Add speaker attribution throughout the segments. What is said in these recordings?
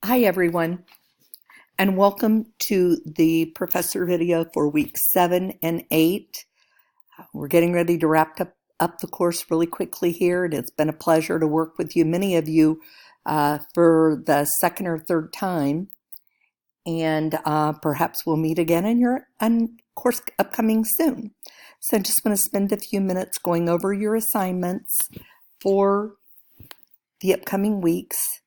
Speaker 1: Hi everyone, and welcome to the professor video for week 7 and 8. We're getting ready to wrap up the course really quickly here, and it's been a pleasure to work with you, many of you, for the second or third time, and perhaps we'll meet again in your course upcoming soon. So I just want to spend a few minutes going over your assignments for the upcoming weeks.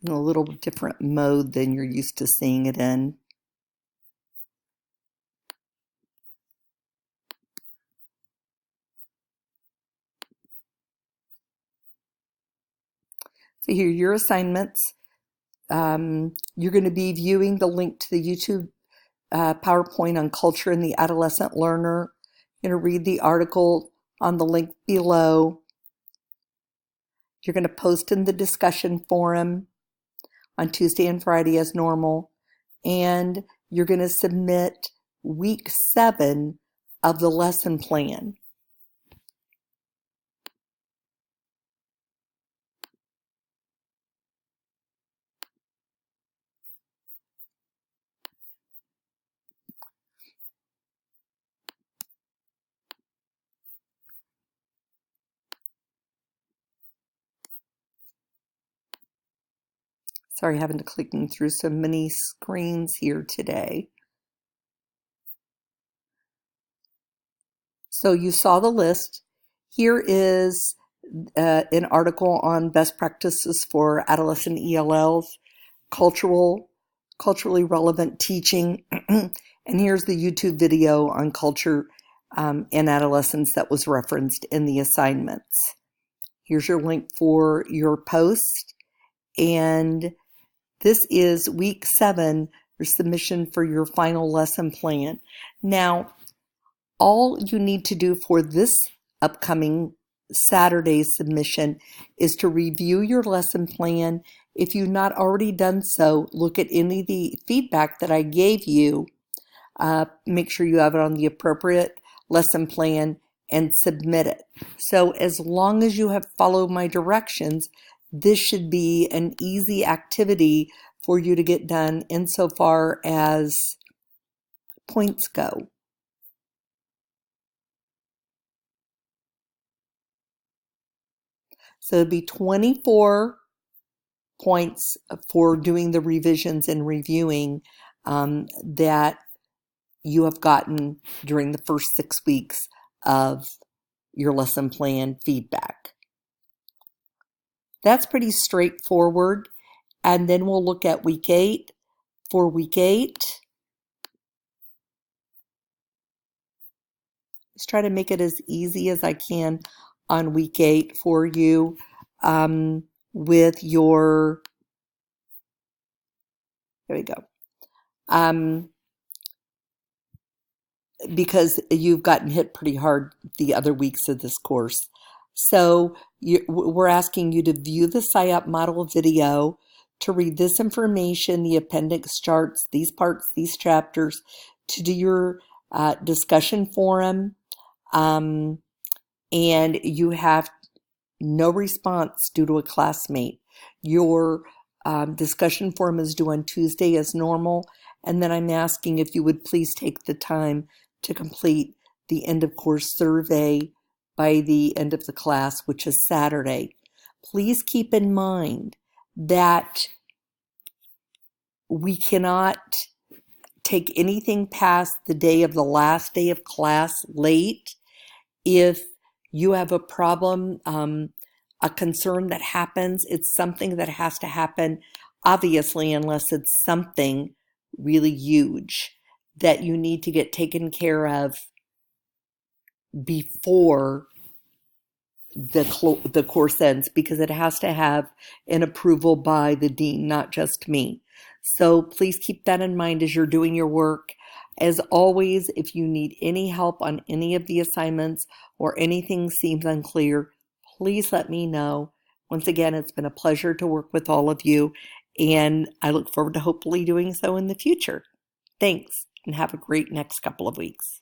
Speaker 1: In a little different mode than you're used to seeing it in. So here are your assignments. You're going to be viewing the link to the YouTube PowerPoint on culture and the adolescent learner. You're going to read the article on the link below. You're going to post in the discussion forum on Tuesday and Friday as normal. And you're going to submit week 7 of the lesson plan. Sorry, having to clicking through so many screens here today. So you saw the list. Here is an article on best practices for adolescent ELLs, culturally relevant teaching, and here's the YouTube video on culture and adolescence that was referenced in the assignments. Here's your link for your post, and this is week 7, your submission for your final lesson plan. Now, all you need to do for this upcoming Saturday's submission is to review your lesson plan. If you've not already done so, look at any of the feedback that I gave you. Make sure you have it on the appropriate lesson plan and submit it. So as long as you have followed my directions, this should be an easy activity for you to get done insofar as points go. So it'd be 24 points for doing the revisions and reviewing that you have gotten during the first 6 weeks of your lesson plan feedback. That's pretty straightforward. And then we'll look at week 8. For week 8, let's try to make it as easy as I can on week 8 for you with your, there we go, because you've gotten hit pretty hard the other weeks of this course. So we're asking you to view the SIOP model video, to read this information, the appendix charts, these parts, these chapters, to do your discussion forum, and you have no response due to a classmate. Your discussion forum is due on Tuesday as normal, and then I'm asking if you would please take the time to complete the end of course survey by the end of the class, which is Saturday. Please keep in mind that we cannot take anything past the day of the last day of class late. If you have a problem, a concern that happens, it's something that has to happen, obviously, unless it's something really huge that you need to get taken care of before the course ends, because it has to have an approval by the dean, not just me. So please keep that in mind as you're doing your work. As always, if you need any help on any of the assignments or anything seems unclear, please let me know. Once again, it's been a pleasure to work with all of you, and I look forward to hopefully doing so in the future. Thanks, and have a great next couple of weeks.